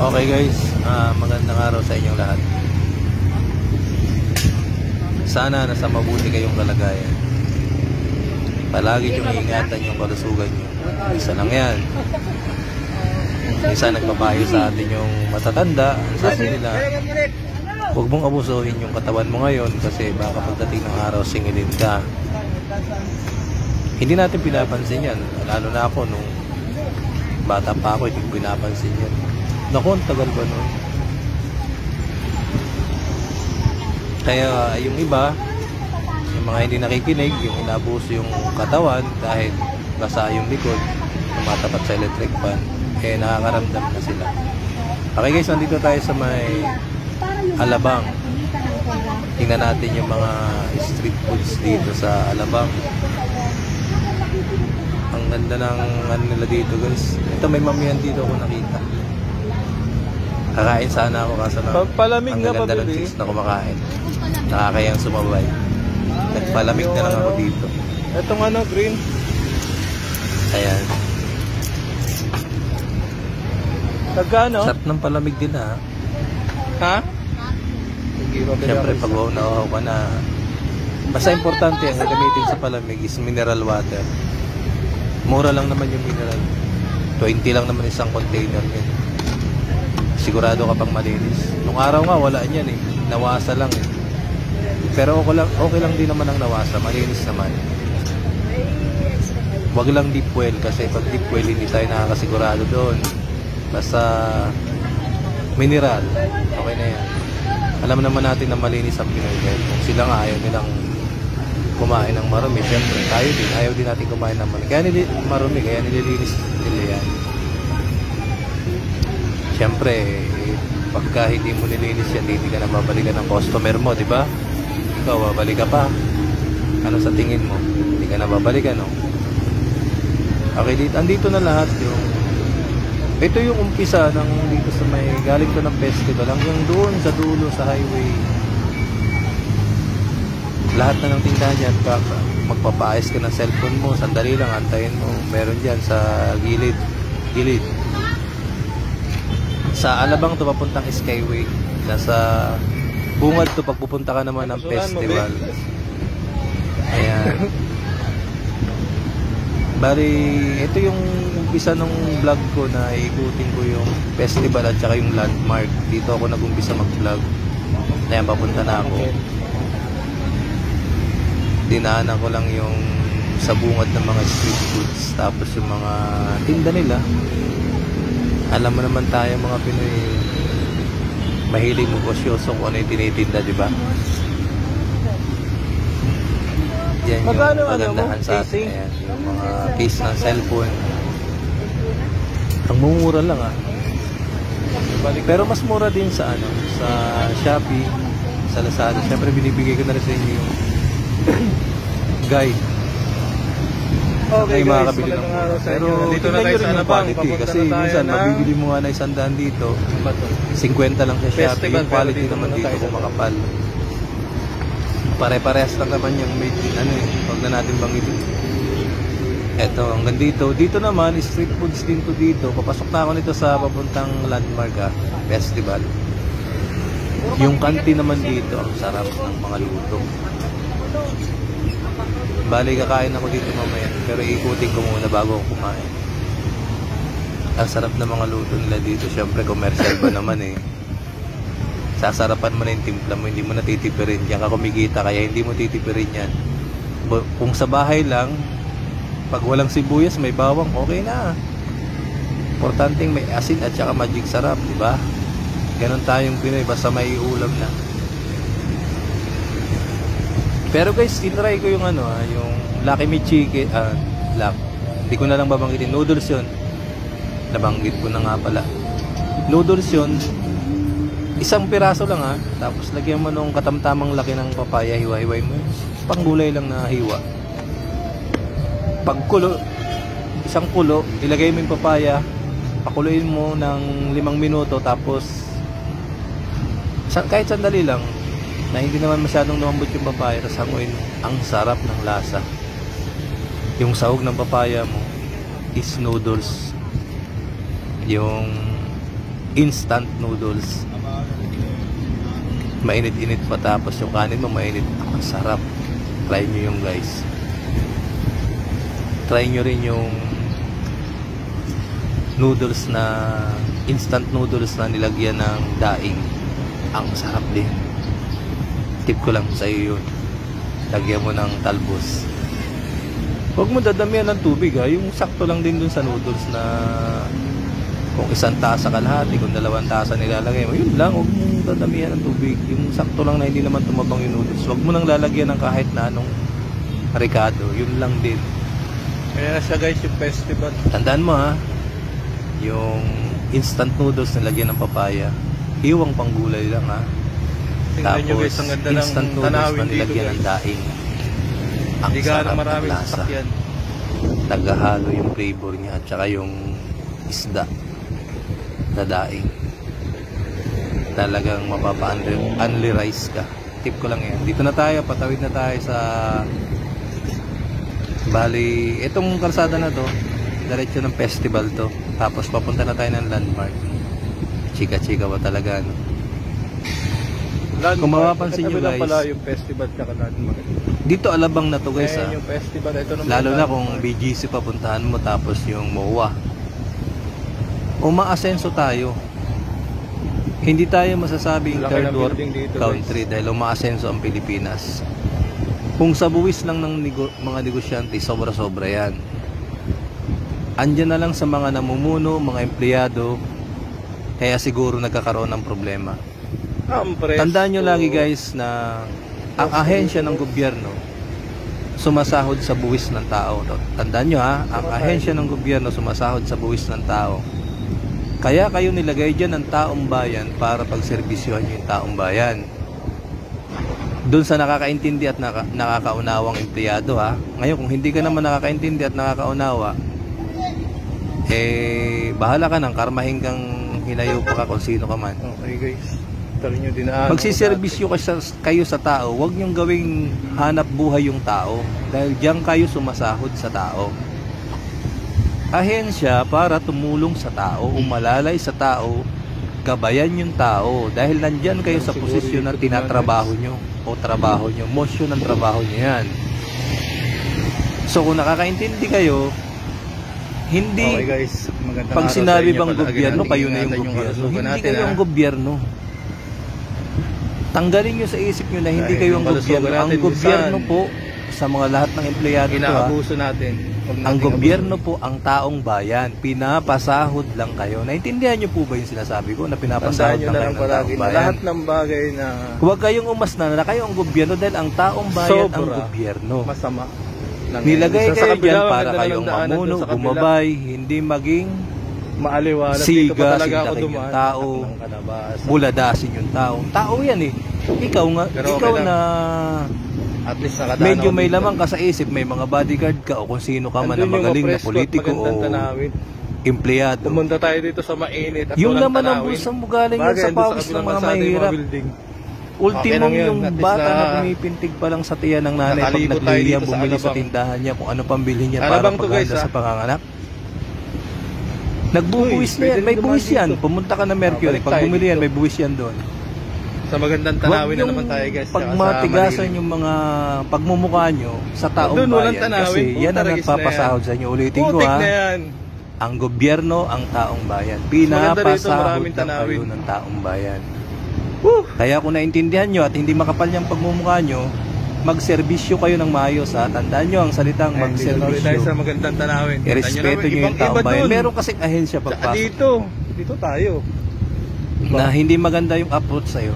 Okay guys, magandang araw sa inyong lahat. Sana nasa mabuti kayong kalagayan. Palagi niyong iingatan yung kalusugan niyo. Isa lang yan. Minsan nagpapayo sa atin yung matatanda. Ang sabi nila, huwag mong abusuhin yung katawan mo ngayon kasi baka pagdating ng araw singilin ka. Hindi natin pinapansin yan. Lalo na ako nung bata pa ako, hindi pinapansin yan. Naku, ang tagal ba nun? Kaya yung iba, yung mga hindi nakikinig, yung inabuso yung katawan dahil basa yung likod, tumatapat sa electric fan, eh nakakaramdam na sila. Okay guys, nandito tayo sa may Alabang. Tingnan natin yung mga street foods dito sa Alabang. Ang ganda ng ano nila dito guys. Ito may mamihan dito ako nakita. Kakain sana ako kaso na palamig ang na ganda ng pabili chicks na kumakain. Nakakayang sumabay. Nagpalamig na lang ako dito. Itong ano, green. Ayan. Tagkano? Sarap ng palamig din ha. Ha? Siyempre pag nauhaw ka na, basta importante ang gagamitin sa palamig is mineral water. Mura lang naman yung mineral. 20 lang naman isang container yun. Sigurado ka pang malinis. Nung araw nga wala niyan eh. Nawasa lang eh. Pero okay lang din naman ang nawasa. Malinis naman. Wag lang deep well kasi pag deep well hindi tayo nakakasigurado doon. Basta mineral. Okay na yan. Alam naman natin na malinis ang Pinoy. Kung sila nga ayaw nilang kumain ng marumi, syempre tayo din. Ayaw din natin kumain ng marumi. Kaya nililinis nila yan. Siyempre, pagka hindi mo nilinis yan, hindi ka na babalikan ng customer mo, di ba? Ikaw, babalik ka pa. Ano sa tingin mo? Hindi ka na babalikan, no? Okay, andito na lahat yung... Ito yung umpisa ng dito sa may galing ko ng festival hanggang doon sa dulo sa highway. Lahat na ng tindahan yan, magpapaayos ka ng cellphone mo, sandali lang, antayin mo. Meron dyan sa gilid. Sa Alabang to papuntang Skyway. Nasa bungad to pagpupunta ka naman ng festival. Ayan. Bali, ito yung umpisa ng vlog ko na ikutin ko yung festival at saka yung landmark. Dito ako nag-umpisa mag-vlog. Ayan, papunta na ako. Dinaanan ko lang yung sa bungad ng mga street foods. Tapos yung mga tinda nila. Alam mo naman tayo mga Pinoy, mahilig mo posyoso kung ano yung tinitinda, di ba? Yan yung magandahan sa atin. Ayan, yung mga case ng cellphone. Ang mumura lang ah. Pero mas mura din sa ano, sa Shopee, sa Lazada. Siyempre binibigay ko na rin sa inyo yung guide. Okay, may guys, makakabili ng mura. Pero dito na tayo sa Alabang. Kasi minsan mabibili mo nga na 100 dito, 50 lang sa Shopee. Yung quality naman dito kung makapal. Pare-parehas lang naman yung made in ano eh. Huwag na natin banggitin. Eto, hanggang dito. Dito naman, street foods din to dito. Papasok na ako nito sa papuntang landmark festival. Yung kanti naman dito, ang sarap ng mga luto. Bali, kakain ako dito mamaya. Pero ikutin ko muna bago ako kumain. Ang sarap ng mga luto nila dito. Siyempre, commercial pa naman eh. Sasarapan mo na yung timpla mo, hindi mo na titipirin. Diyan ka kumikita, kaya hindi mo titipirin yan. Kung sa bahay lang, pag walang sibuyas, may bawang, okay na. Importanteng may asin at saka magic sarap, di ba? Ganon tayong Pinoy, basta may ulam na. Pero guys, tinry ko yung ano, yung Lucky Me Chicken, hindi ko na lang babanggitin, noodles yun. Nabanggit ko na nga pala. Noodles yun, isang piraso lang tapos lagyan mo nung katamtamang laki ng papaya, hiwa-hiway mo. Panggulay lang na hiwa. Pagkulo, isang kulo, ilagay mo yung papaya, pakuluin mo ng 5 minuto, tapos kahit sandali lang, na hindi naman masyadong lumambot yung papaya, tapos hanguin, ang sarap ng lasa. Yung sahog ng papaya mo is noodles. Yung instant noodles. Mainit-init pa, tapos yung kanin mo mainit. Ang sarap. Try nyo yung guys. Try nyo rin yung noodles na instant noodles na nilagyan ng daing. Ang sarap din. Tip ko lang sa iyo yun. Lagyan mo ng talbos. Huwag mo dadamihan ng tubig ha. Yung sakto lang din dun sa noodles na kung 1 tasa kalahati, kung 2 tasa nilalagay mo, yun lang. Huwag mong dadamihan ng tubig. Yung sakto lang na hindi naman tumabang yung noodles. Huwag mo nang lalagyan ng kahit na anong ricado. Yun lang din. Kaya siya guys yung festival. Tandaan mo ha, yung instant noodles na lagyan ng papaya, iwang panggulay lang ha. Tingnan nyo guys, ang ganda ng instant noodles tanawin na dito nilagyan guys. ng daing. Ang Hindi ka sarap na ng maraming lasa. sasakyan. Naghahalo yung flavor niya at saka yung isda na daing. Talagang mapapa-unli rice ka. Tip ko lang yan. Dito na tayo, patawid na tayo sa bali, itong kalsada na to, diretso ng festival to. Tapos papunta na tayo ng landmark. Chika-chika ba talaga, no? Kung mapapansin nyo guys, pala yung festival tsaka landmark. dito alabang na to guys ha. Yung festival, ito naman Lalo na kung BGC papuntahan mo tapos yung MOA. Umaasenso tayo. Hindi tayo masasabing Laki third ng world building dito, country dahil umaasenso ang Pilipinas. Kung sa buwis lang ng mga negosyante, sobra-sobra yan. Andyan na lang sa mga namumuno, mga empleyado, kaya siguro nagkakaroon ng problema. Tandaan nyo lagi guys na ang ahensya ng gobyerno sumasahod sa buwis ng tao. Tandaan nyo ha, ang ahensya ng gobyerno sumasahod sa buwis ng tao. Kaya kayo nilagay dyan ng taong bayan para pagservisyohan nyo yung taong bayan. Doon sa nakakaintindi at nakakaunawang empleyado ha. Ngayon kung hindi ka naman nakakaintindi at nakakaunawa, bahala ka nang karmahin kang hinayo pa ka kung sino ka man. Okay guys, nyo dinaan. Magsiservisyo kayo sa tao, huwag nyong gawing hanap buhay yung tao dahil diyan kayo sumasahod sa tao. Ahensya para tumulong sa tao, umalalay sa tao, gabayan yung tao dahil nandyan kayo sa posisyon na tinatrabaho nyo o trabaho nyo, motion ng trabaho nyo yan. So kung nakakaintindi kayo, hindi okay guys, pag sinabi bang gobyerno, kayo na yung gobyerno. Hindi kayo ang gobyerno. Tanggalin nyo sa isip nyo na hindi kayo ang gobyerno. Ang gobyerno po sa mga lahat ng empleyado ito ha. Inaabuso natin. Ang gobyerno po ang taong bayan. Pinapasahod lang kayo. Naintindihan nyo po ba yung sinasabi ko na pinapasahod lang kayo ng taong bayan? Lahat ng bagay na huwag kayong umasna na kayo ang gobyerno dahil ang taong bayan ang gobyerno. Masama. Nilagay kayo dyan para kayong mamuno, gumabay, hindi maging maaliwalas. sigasin takin yung tao, buladasin yung tao. Tao yan eh. Ikaw nga, ikaw na at least medyo may lamang ka sa isip, may mga bodyguard ka o kung sino ka man na magaling na politiko o empleyado. Pumunta tayo dito sa mainit at yung naman ang bulsa mo galing yun sa pawis ng mga mahirap. Ultimo yung bata na pumipintig pa lang sa tiyan ng nanay pag nagliliyang bumili sa tindahan niya kung ano pambili niya para paghanda sa panganganak. Nagbubuwis na yan, may buwis yan. Pumunta ka na Mercury, pag bumili yan, may buwis yan doon. Sa magandang tanawin na naman tayo guys. Pag matigasan yung mga pagmumukha nyo sa taong bayan, kasi yan ang nagpapasahod sa inyo. Ulitin ko ha, ang gobyerno, ang taong bayan. Pinapasahod na kayo ng taong bayan. Kaya kung naintindihan nyo at hindi makapal yung pagmumukha nyo, magserbisyo kayo ng maayos ha. Tandaan nyo ang salitang magserbisyo. Tayo sa magandang tanawin. Irespeto nyo yung taong bayan. Meron kasing ahensya pagpasok. Dito tayo. Na hindi maganda yung approach sa'yo.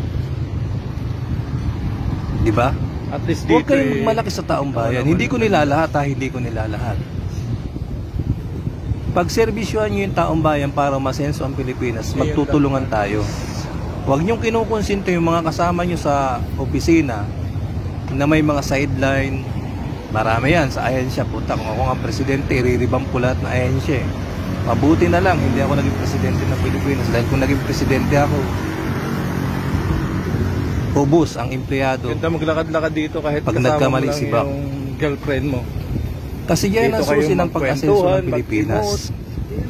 Diba? At least dito huwag kayong malaki sa taong bayan. Hindi ko nilalahat ha. Hindi ko nilalahat. Pag servisyohan nyo yung taong bayan para masenso ang Pilipinas, magtutulungan tayo. Huwag nyong kinukonsinto yung mga kasama nyo sa opisina na may mga sideline. Marami yan sa ahensya. Punta kung ako nga presidente, iriribang ko lahat na ahensya eh. Mabuti na lang, hindi ako naging presidente ng Pilipinas. Dahil kung naging presidente ako, ubos ang empleyado. Ganda maglakad-lakad dito kahit pag kasama mo lang sibak. yung girlfriend mo. Kasi yan ang susi ng pag-asenso ng Pilipinas.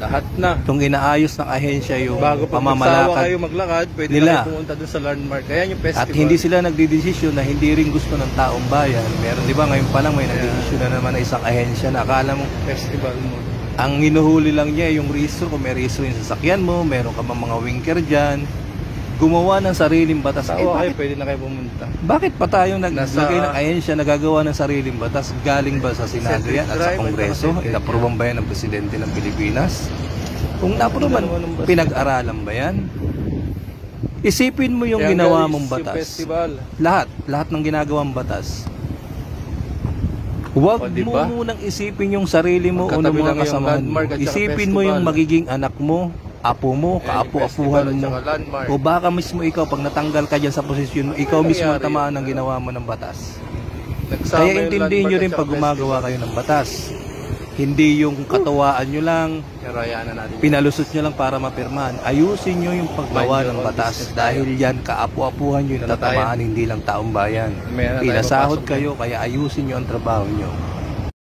Lahat na. Itong inaayos ng ahensya yung Bago pag magsawa pamamalakad kayo maglakad, pwede nila. na kayo pumunta dun sa landmark. Kaya yung festival. at hindi sila nagdidesisyon na hindi rin gusto ng taong bayan. Meron, di ba, ngayon pa lang may nagdidesisyon na naman na isang ahensya na akala mo Festival mo. ang hinuhuli lang niya yung rehistro, kung may rehistro yung sasakyan mo, meron ka bang mga winker dyan, gumawa ng sariling batas. Sawa kayo, Bakit, pwede na kayo pumunta. bakit pa tayong Nasa- naglagay ng ahensya na gagawa ng sariling batas? Galing ba sa Senado yan at sa Drive, Kongreso? at saka Inaproban ba yan ng Presidente ng Pilipinas? Kung naproban, pinag-aralan ba yan? Isipin mo yung Kaya ginawa guys, mong yung batas. festival. Lahat ng ginagawang batas. Huwag O, diba? mo munang isipin yung sarili mo o ng Magkatabi mga lang yung kasamahan mo. landmark at saka Isipin mo yung festival. magiging anak mo, apo mo, kaapu-apuhan mo. Landmark. O baka mismo ikaw, pag natanggal ka dyan sa posisyon mo, ikaw Ano mismo ang nangyari tamaan yun? ng ginawa mo ng batas. Nagsama Kaya yung intindihin nyo landmark rin at pag saka gumagawa festival. kayo ng batas. Hindi yung katuwaan nyo lang, Pero hayaan na natin. pinalusot nyo lang para mapirmahan. Ayusin nyo yung paggawa Mind ng your own batas. business Dahil yan, kaapu-apuhan nyo yung Ito na tayo. tatamaan, hindi lang taong bayan. May na tayo Pinasahod papasok kayo, kaya ayusin nyo ang trabaho nyo.